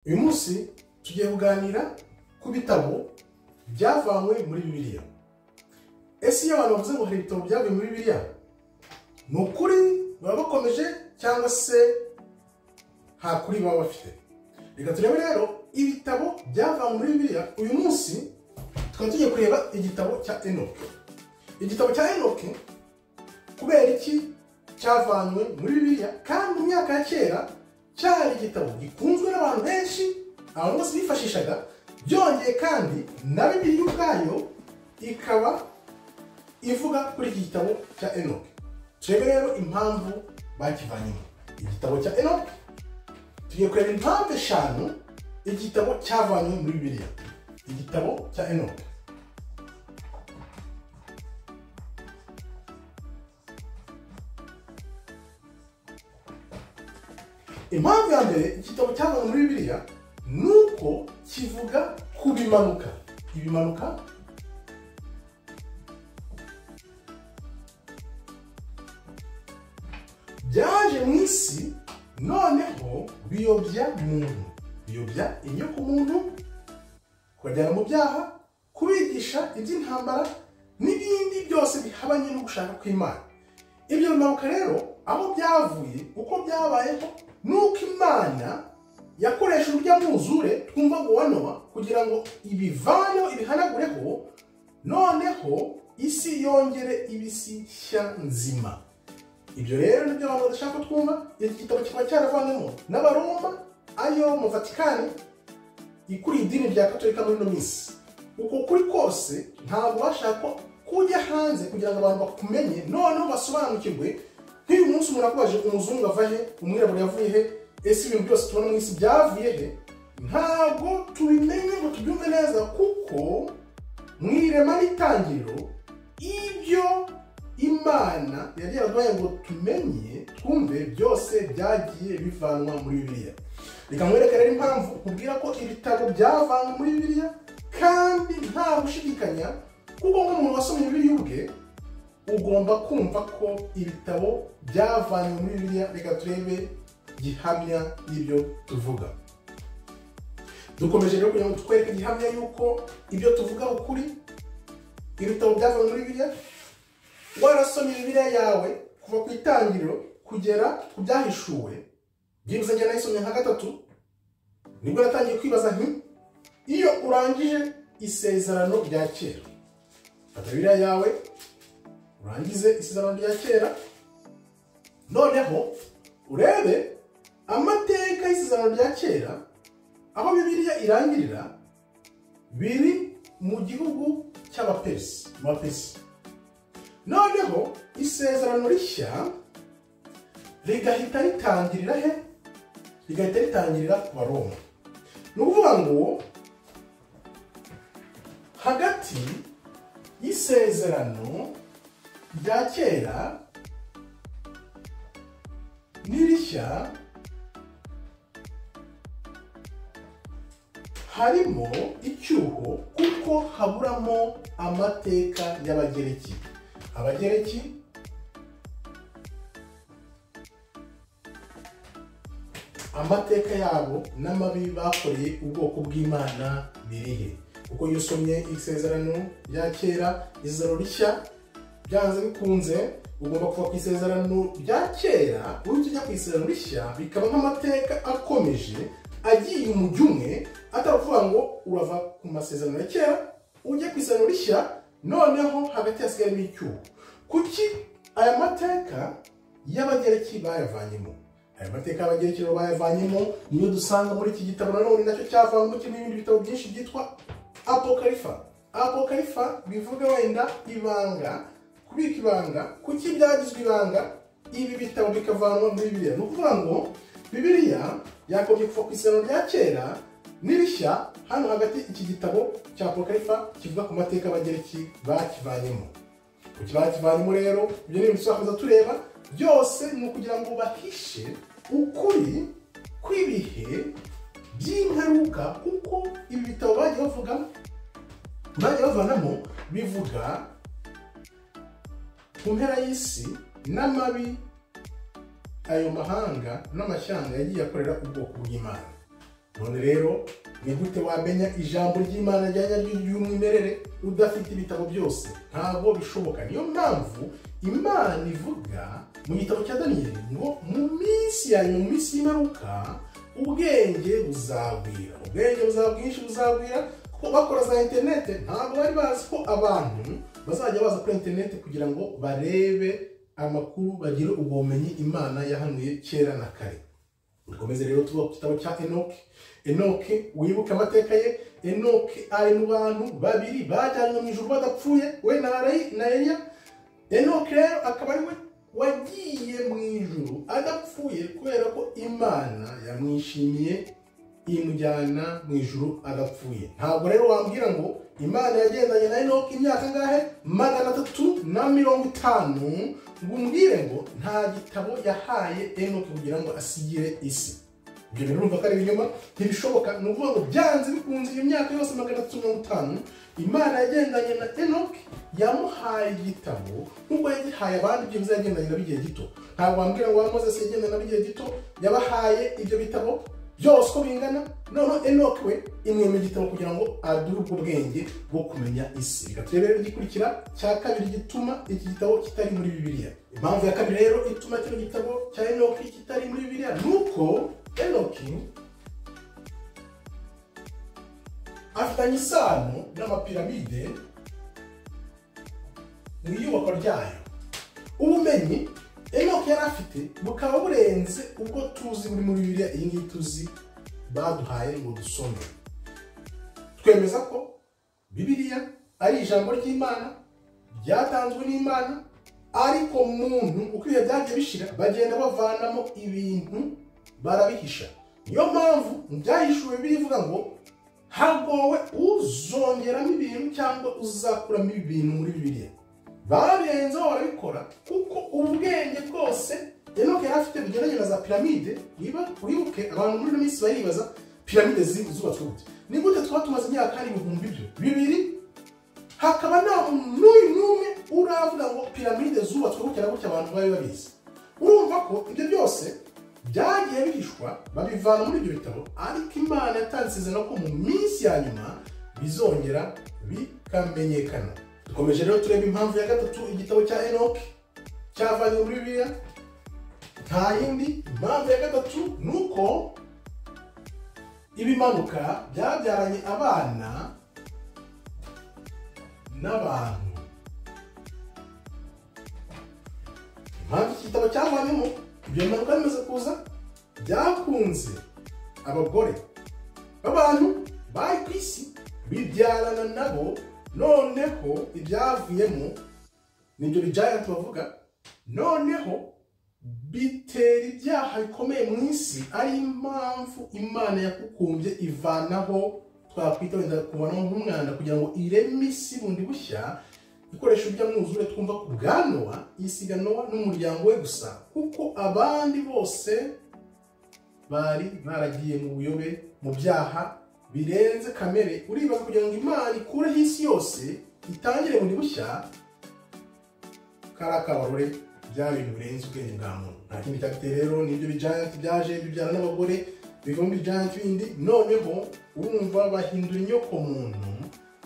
uyu munsi tugiye kuganira ku bitabo byavanywe muri Bibiliya. Ese iyo abantu bavuze ngo hari ibitabo byavuye muri Bibiliya, ni ukuri baba bakomeje cyangwa se nta kuri baba bafite? Reka turebe rero ibitabo byavanywe muri Bibiliya. Uyu munsi tukaba tugiye kureba igitabo cya Enoki. Igitabo cya Enoki kubera iki cyavanywe muri Bibiliya kandi mu myaka ya kera cyari igitabo gikunzwe n'abantu benshi, abantu bose bifashishaga, byongeye kandi na Bibiliya ubwayo ikaba ivuga kuri iki gitabo cya Enoki. Turebe rero impamvu bakivanyemo. Igitabo cya Enoki tugiye kureba impamvu eshanu igitabo cyavanywe muri Bibiliya. Igitabo cya Enoki. Impamvu ya mbere igitabo cyavanywe muri Bibiliya ni uko kivuga ku bimanuka. Ibimanuka byaje mu isi, noneho biyobya muntu, biyobya inyokomuntu, kubajyana mu byaha, kubigisha iby'intambara n'ibindi byose bihabanye no gushaka kw'Imana. Ibyo bimanuka rero aho byavuye, uko byabayeho, nuko Imana yakoresha urujya mwuzure twumva ngo wa Nowa kugira ngo ibivaneho, ibihanagureho, noneho isi yongere ibisi nshya nzima. Ibyo rero nibyo abantu badashaka twumva. Iki gitabo kikaba cyaravanywemo n'Abaroma, ayo mu Vatikani ikuriye idini rya Katolika muri ino minsi. Uko kuri kose ntabwo bashaka kujya hanze kugira ngo abantu bakumenye, noneho basobanukirwe. Nk'uyu munsi umuntu akubaje umuzungu ava he, umwirabura yavuye he, ese ibintu byose tubona mu isi byavuye he, ntabwo tubimenye ngo tubyumve neza, kuko mu irema n'itangiriro ibyo Imana yari yaraduhaye ngo tumenye twumve byose byagiye bivanwa muri Bibiliya. Reka mwereke rero impamvu nkubwira ko ibitabo byavanywe muri Bibiliya kandi nta gushidikanya, kuko nk'umuntu wasomye Bibiliya ubwe ugomba kumva ko ibitabo byavanywe muri Bibiliya. Reka turebe gihamya y'ibyo tuvuga. Dukomeje rero kugira ngo twereke gihamya y'uko ibyo tuvuga ukuri. Ibitabo byavanywe muri Bibiliya, warasomye Bibiliya yawe kuva ku itangiriro kugera ku byahishuwe, byibuze njye nayisomye nka gatatu, nibwo natangiye kwibaza nti iyo urangije isezerano rya kera, fata Bibiliya yawe urangize isezerano rya kera, noneho urebe amateka y'isezerano rya kera, aho Bibiliya irangirira biri mu gihugu cy'Abaperisi, mu Bapesi. Noneho isezerano rishya rigahita ritangirira he? Rigahita ritangirira ku Baroma. Ni ukuvuga ngo hagati y'isezerano rya kera n'irishya harimo icyuho, kuko haburamo amateka y'Abagereki. Abagereki amateka yabo n'amabi bakoreye ubwoko bw'Imana birihe? Kuko iyo usomye isezerano rya kera, isezerano rishya, byanze bikunze ugomba kuva ku isezerano rya kera ujya ku isezerano rishya, bikaba nk'amateka akomeje agiye umujyi umwe, atari ukuvuga ngo urava ku masezerano ya kera ujye ku isezerano rishya, noneho hagati hasigayemo icyuho. Kuki aya mateka y'Abagereki bayavanyemo? Aya mateka y'Abagereki bayavanyemo niyo dusanga muri iki gitabo, nanone nacyo cyavanyemo kimwe n'ibindi bitabo byinshi byitwa Apokarifa. Apokarifa bivuga wenda ibanga, kubika ibanga. Kuki byagizwe ibanga ibi bitabo bikavanwa muri Bibiliya? Ni ukuvuga ngo Bibiliya yakomeje kuva ku isezerano rya kera n'irishya, hano hagati iki gitabo cya Apokarifa kivuga ku mateka y'Abagereki bakivanyemo. Kuki bakivanyemo rero? Ibyo ni ibintu tuzakomeza tureba. Byose ni ukugira ngo bahishe ukuri kw'ibihe by'ingaruka, kuko ibi bitabo bagiye bavanamo bivuga ku mpera y'isi n'amabi ayo mahanga n'amashyanga yagiye akorera ubwoko bw'Imana. none rero ni gute wamenya ijambo ry'Imana rya nyaryo ry'umwimerere udafite ibitabo byose? Ntabwo bishoboka. Niyo mpamvu Imana ivuga mu gitabo cya Daniyeli ngo mu minsi ya nyuma, mu minsi y'imperuka, ubwenge buzagwira, ubwenge buzabwinshi buzagwira. Kuko bakora za interinete ntabwo bari bazi ko abantu bazajya baza kuri interinete kugira ngo barebe amakuru, bagire ubumenyi Imana yahanuye kera na kare. Dukomeze rero tuba ku gitabo cya Enoki. Enoki, wibuke amateka ye. Enoki ari mu bantu babiri bajyanywe mu ijuru badapfuye, we na Eliya. Enoki rero akaba ari we wagiye mu ijuru adapfuye kubera ko Imana yamwishimiye imujyana mu ijuru adapfuye. Ntabwo rero wambwira ngo Imana yagendanye na Enoki imyaka ngahe 350 ngo umbwire ngo nta gitabo yahaye Enoki kugira ngo asigire isi. Ibyo rero urumva ko ari ibinyoma, ntibishoboka. Ni ukuvuga ngo byanze bikunze iyo myaka yose 350 Imana yagendanye na Enoki, yamuhaye igitabo nk'uko yagihaye abandi ibyo bizagendanye na bigiye gito. Ntabwo wambwira ngo Moses yagendanye na bigiye gito yabahaye ibyo bitabo byose ko bingana. Noneho Enoki we imwema igitabo kugira ngo aduhe ubwo bwenge bwo kumenya isi. Reka turebe rero igikurikira cya kabiri gituma iki gitabo kitari muri Bibiliya. Impamvu ya kabiri rero ituma kino gitabo cya Enoki kitari muri Bibiliya nuko Enoki afitanye isano n'amapiramide mu iyubakwa ryayo. Ubumenyi Enoki yari afite bukaba burenze ubwo tuzi muri Bibiliya. Iyi ngiyi tuzi baduhaye ngo dusome. Twemeza ko Bibiliya ari ijambo ry'Imana ryatanzwe n'Imana, ariko muntu uko ibihe byagiye bishira bagenda bavanamo ibintu barabihisha. Niyo mpamvu byahishuwe birivuga ngo hagowe uzongeramo ibintu cyangwa uzakuramo ibintu muri Bibiliya. Babirenzeho barabikora kuko ubwenge bwose Enoki yari afite bigendanye na za piramide. Wibuke abantu muri ino minsi baribaza piramide zubatswe gute. Ni gute twaba tumaze imyaka 2,000 hakaba nta n'umwe uravuga ngo piramide zubatswe gutya na gutya abantu bari babizi. Urumva ko ibyo byose byagiye bihishwa babivana muri ibyo bitabo, ariko Imana yatansize no ko mu minsi ya nyuma bizongera bikamenyekana. Dukomeje rero tureba impamvu ya gatatu igitabo cya Enoki cyavanye muri Bibiliya. Nta yindi impamvu ya gatatu nuko ibimanuka byabyaranye abana n'abantu. Impamvu iki gitabo cyavanyemo ibyo bimanuka bimaze kuza byakunze abagore b'abantu bari ku isi bibyarana nabo. Noneho ibyavuyemo nibyo giant bavuga, noneho bitera ibyaha bikomeye mu isi. Ari impamvu Imana yakukumbye ivanaho twakwita wenda kubanaho nk'umwanda kugira ngo ireme isi bundi bushya, ikoresha iby'amwuzure twumva ku bwa Nowa, isiga Nowa n'umuryango we gusa, kuko abandi bose bari baragiye mu buyobe, mu byaha birenze kamere. Uribaza kugira ngo Imana ikureho isi yose itangire bundi bushya, karakabarore bya bintu birenze ubwenge bwa muntu. Nta kindi cyabiteye rero n'ibyo giant byaje bibyara n'abagore bivamo giant bindi. Noneho urumva bahindura inyoko muntu.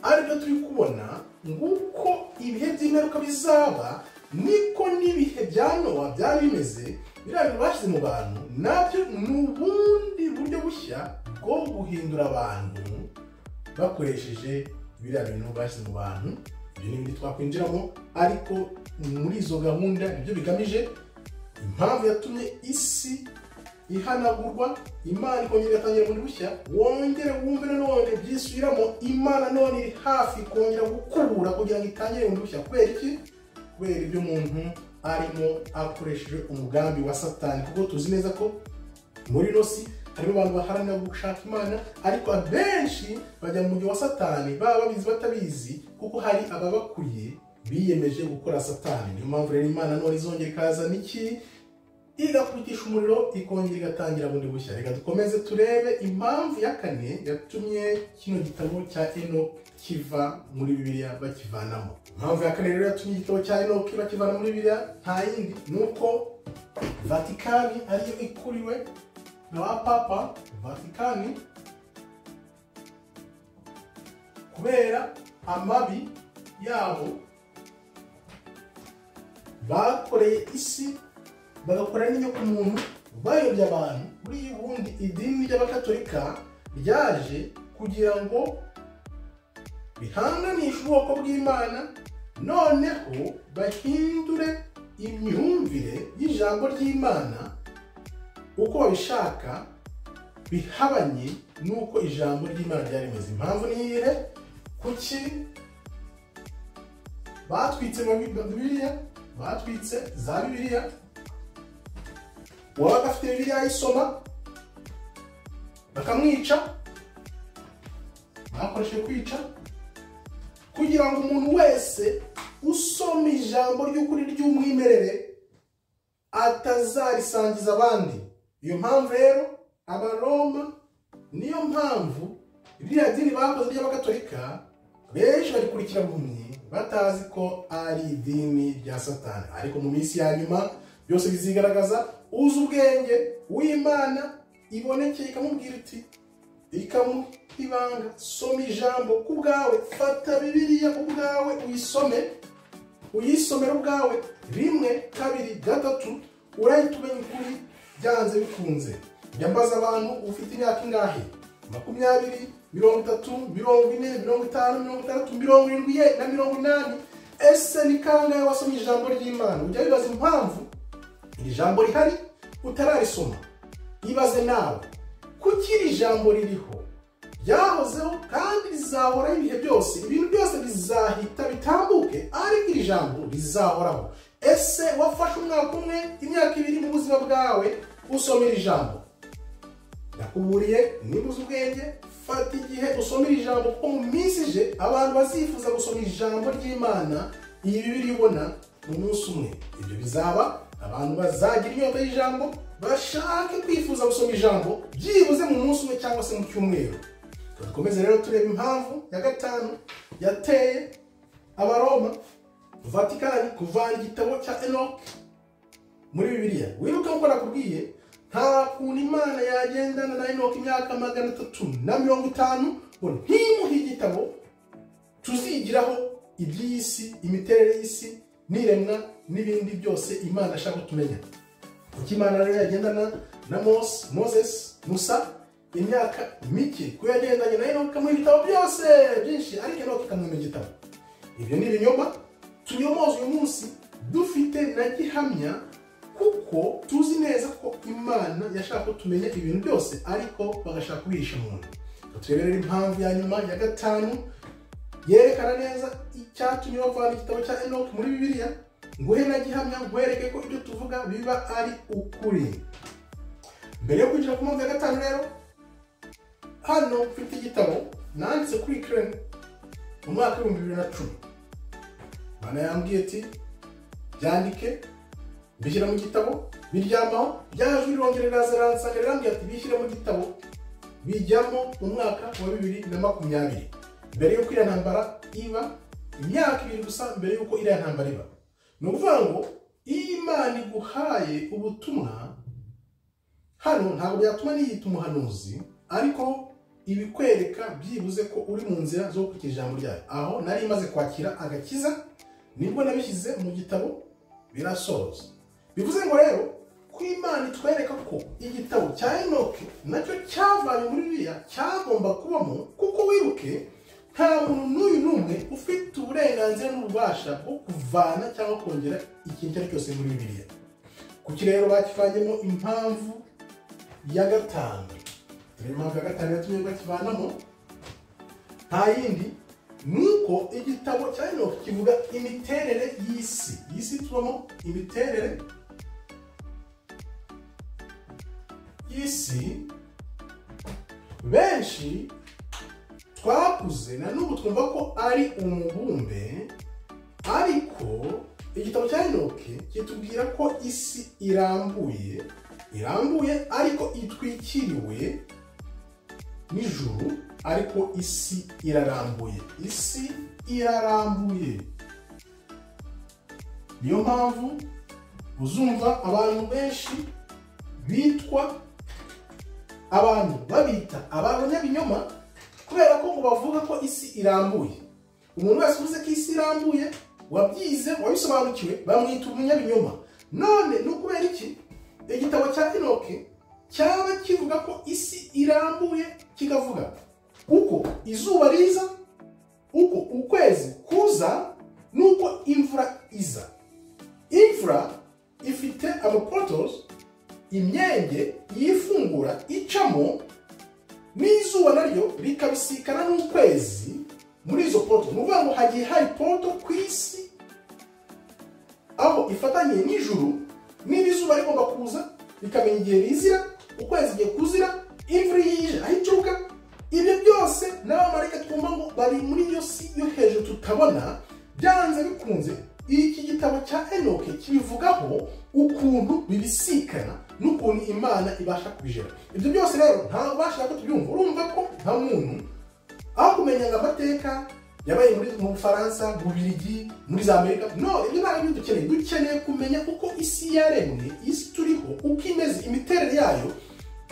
Aribyo turi kubona nguko ibihe by'imperuka bizaba, niko n'ibihe bya Nowa byari bimeze. Biriya bintu bashyize mu bantu nabyo ni ubundi buryo bushya bwo guhindura abantu bakoresheje biriya bintu bashyize mu bantu. Ibyo ni ibindi twakwinjiramo, ariko muri izo gahunda ibyo bigamije. Impamvu yatumye isi ihanagurwa, Imana ikongera igatangira bundi bushya. Wongere wumve none byisubiramo, Imana none iri hafi kongera gukubura kugira ngo itangire bundi bushya. Kubera iki? Kubera ibyo umuntu arimo akoresheje umugambi wa Satani. Kuko tuzi neza ko muri ino si harimo abantu baharanira gushaka Imana, ariko abenshi bajya mu mujyi wa Satani, baba babizi batabizi, kuko hari ababakuriye biyemeje gukora Satani. Niyo mpamvu rero Imana none izongera ikazana iki? Igakurikiza umuriro, ikongera igatangira bundi bushya. Reka dukomeze turebe impamvu ya kane yatumye kino gitabo cya Enoki kiva muri Bibiliya bakivanamo. Impamvu ya kane rero yatumye igitabo cya Enoki bakivana muri Bibiliya nta yindi nuko Vatikani ariyo ikuriwe na Papa Vatikani kubera amabi yabo bakoreye isi bagakora n'inyoko muntu bayobya abantu. Muri ubundi idini ry'abakatolika ryaje kugira ngo bihanganishe ubwoko bw'Imana, noneho bahindure imyumvire y'ijambo ry'Imana uko babishaka, bihabanye n'uko ijambo ry'Imana ryari rimeze. Impamvu ni iyihe? Kuki batwitse Bibiliya, batwitse za Bibiliya, uwabaga afite Bibiliya ayisoma bakamwica, bakoresheje kwica kugira ngo umuntu wese usoma ijambo ry'ukuri ry'umwimerere atazarisangiza abandi. Iyo mpamvu rero Abaroma, niyo mpamvu ririya dini bakoze ry'abakatolika benshi barikurikira bumwe batazi ko ari idini rya Satani. Ariko mu minsi ya nyuma byose bizigaragaza, uzi ubwenge w'Imana ibonekeye ikamubwira iti, ikamuha ibanga, soma ijambo ku bwawe, fata Bibiliya ubwawe uyisomera ubwawe, rimwe kabiri gatatu urahita umenya ukuri byanze bikunze. Njya mbaza abantu, ufite imyaka ingahe? 20, 30, 40, 50, 60, 70 na 80. Ese ni kangahe wasomye ijambo ry'Imana? Ujya wibaza impamvu iri jambo rihari utararisoma. Ibaze nawe, kuki iri jambo ririho, ryahozeho kandi rizahoraho ibihe byose, ibintu byose bizahita bitambuke, ariko iri jambo rizahoraho. Ese wafashe umwaka umwe, imyaka 2 mu buzima bwawe usoma iri jambo? Nakuburiye, niba uzi ubwenge, fata igihe usoma iri jambo, kuko mu minsi ije abantu bazifuza gusoma ijambo ry'Imana iyi Bibiliya ubona mu munsi umwe. Ibyo bizaba abantu bazagira inyota y'ijambo, bashake kwifuza gusoma ijambo byibuze mu munsi umwe cyangwa se mu cyumweru. Dukomeze rero tureba impamvu ya gatanu yateye Abaroma Vatikani kuvana igitabo cya Enoch muri Bibiliya. Wibuke ko nakubwiye, nta kuntu Imana yagendana na Enoch imyaka 350 ngo ntimuhe igitabo tuzigiraho iby'isi, imiterere y'isi n'iremwa n'ibindi byose Imana ashaka tumenya. Kuki Imana rero yagendana na Musa imyaka mike, ko yagendanye na Enoch mu bitabo byose byinshi, ariko Enoch kamwe igitabo? Ibyo ni ibinyoma tunyomoza uyu munsi dufite na gihamya, kuko tuzi neza ko Imana yashaka tumenya ibintu byose, ariko bagashaka kubihisha umuntu. Tureberera impamvu ya nyuma ya gatanu yerekana neza icyatumye bavana igitabo cya Enoch muri Bibiliya. Nguhe na gihamya, ngwereke ko ibyo tuvuga biba ari ukuri. Mbere yo kwinjira ku mpamvu ya gatanu rero, hano mfite igitabo nanditse kuri Ukraine mu mwaka wa 2010. Mana yambwiye ati byandike, bishyira mu gitabo, biryamaho, byaje birongerera zaransanga rambwiye ati bishyira mu gitabo, bijyamo mu mwaka wa 2020. Mbere yuko iriya ntambara iba, imyaka 2 gusa mbere yuko iriya ntambara iba. Ni ukuvuga ngo Imana iguhaye ubutumwa, hano ntabwo byatuma niyita umuhanuzi, ariko ibikwereka byibuze ko uri mu nzira zo gukurikira ijambo ryayo. Aho nari maze kwakira agakiza, nibwo nabishyize mu gitabo birasoza. Bivuze ngo rero ko Imana itwereka ko igitabo cya Enoch nacyo cyavanye muri Bibiliya cyagomba kubamo, kuko wiruke nta muntu n'uyu n'umwe ufite uburenganzira n'ububasha bwo kuvana cyangwa kongera ikintu icyo cyose muri Bibiliya. Kuki rero bakivanyemo impamvu ya gatanu? Impamvu ya gatanu yatumye bakivanamo nta yindi, nuko igitabo cya Enoch kivuga imiterere y'isi. Isi tubamo imiterere y'isi. Benshi twakuze na n'ubu twumva ko ari umubumbe, ariko igitabo cya Enoch kitubwira ko isi irambuye ariko itwikiriwe n'ijuru, ariko isi irarambuye. Isi irarambuye. Niyo mpamvu uzumva abantu benshi bitwa abantu babita abanyabinyoma, kubera ko bavuga ko isi irambuye. Umuntu wese uvuze ko isi irambuye, wabyize, wabisobanukiwe, bamwita umunyabinyoma. None nukubera iki igitabo cya Enoke cyaba kivuga ko isi irambuye, kikavuga uko izuba riza, uko ukwezi kuza, nuko imvura iza. Imvura ifite amaportals, imyenge yifungura icamo, n'izuba naryo rikabisikana n'ukwezi muri izo portals. Nuvuga ngo hagiye hari portal ku isi aho ifatanye n'ijuru, n'izuba rigomba kuza rikamenya igihe rizira, ukwezi igiye kuzira, imvura yije aho ituruka. Ibyo byose n'abamarayika twumva ngo bari muri iyo si yo hejuru tutabona, byanze bikunze iki gitabo cya Enoke kibivugaho ukuntu bibisikana n'ukuntu Imana ibasha kubijera. Ibyo byose rero ntabwo bashaka ko tubyumva. Urumva ko nta muntu aho kumenya ngo amateka yabaye mu Bufaransa, mu Bubiligi, muri za Amerika, no, ibyo ntabwo dukeneye. Dukeneye kumenya uko isi yaremwe, isi turiho uko imeze, imiterere yayo.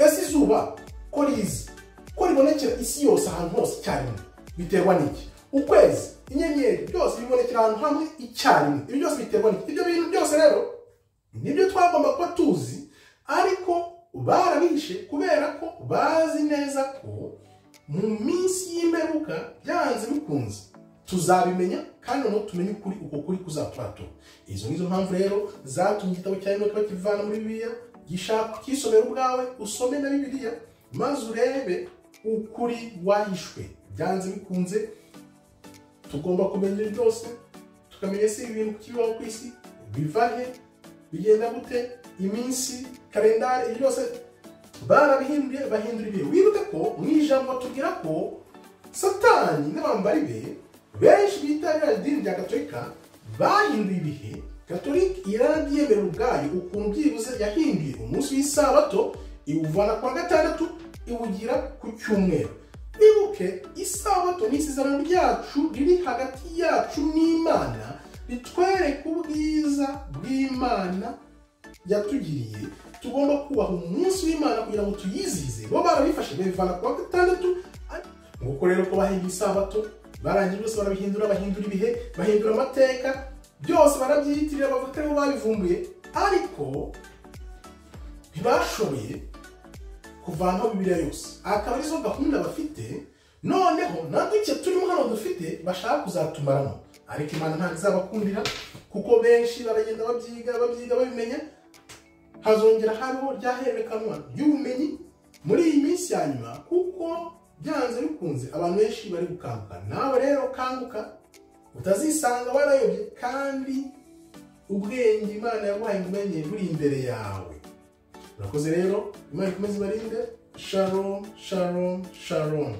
Ese izuba ko rizi, ko ribonekera isi yose ahantu hose icyarimwe, biterwa n'iki? Ukwezi, inyenyeri, byose bibonekera ahantu hamwe icyarimwe. Ibyo byose biterwa n'iki? Ibyo bintu byose rero nibyo twagomba kuba tuzi, ariko barabihishe kubera ko bazi neza ko mu minsi y'imperuka byanze bikunze tuzabimenya, kandi no tumenye ukuri, uko kuri kuzaturatura. Izo nizo mpamvu rero zatumye igitabo cya Enoke bakivana muri Bibiliya. Gishaka kisomera ubwawe, usome na Bibiliya, maze urebe ukuri wahishwe. Byanze bikunze tugomba kumenya byose, tukamenya se ibintu kibaho ku isi biva he, bigenda gute, iminsi, kalendari, byose barabihinduye, bahindura ibihe. Wibuke ko mu ijambo tubwira ko Satani n'abambari be benshi bitabira idini rya Gatolika bahinduye ibihe. Gatolika irabyemerera ubwayo ukuntu byibuze yahinduye umunsi w'isabato, iwuvana kwa gatandatu iwugira ku cyumweru. Wibuke isabato ni isezerano ryacu riri hagati yacu n'Imana, ritwereka ubwiza bw'Imana yatugiriye. Tugomba kubaha umunsi w'Imana kugira ngo tuyizihize. Bo barabifashe bivana kwa gatandatu, nguko rero ko bahinduye isabato, barangije bose barabihindura, bahindura ibihe, bahindura amateka, byose barabyiyitirira, bavuga ko aribo babivumbuye, ariko ntibashoboye kuvanaho Bibiliya yose. Akaba arizo gahunda bafite, noneho natwe turimo hano dufite bashaka kuzatumaramo, ariko Imana ntabwo izabakundira, kuko benshi baragenda babyiga babimenya. Hazongera hariho ryaherekanwa ry'ubumenyi muri iyi minsi ya nyuma, kuko byanze bikunze abantu benshi bari gukanguka. Nawe rero kanguka, utazisanga warayobye, kandi ubwenge Imana yaguhaye ngo umenye buri imbere yawe. Urakoze rero, Imana ikomeze ibarinde. Shalom, shalom, shalom.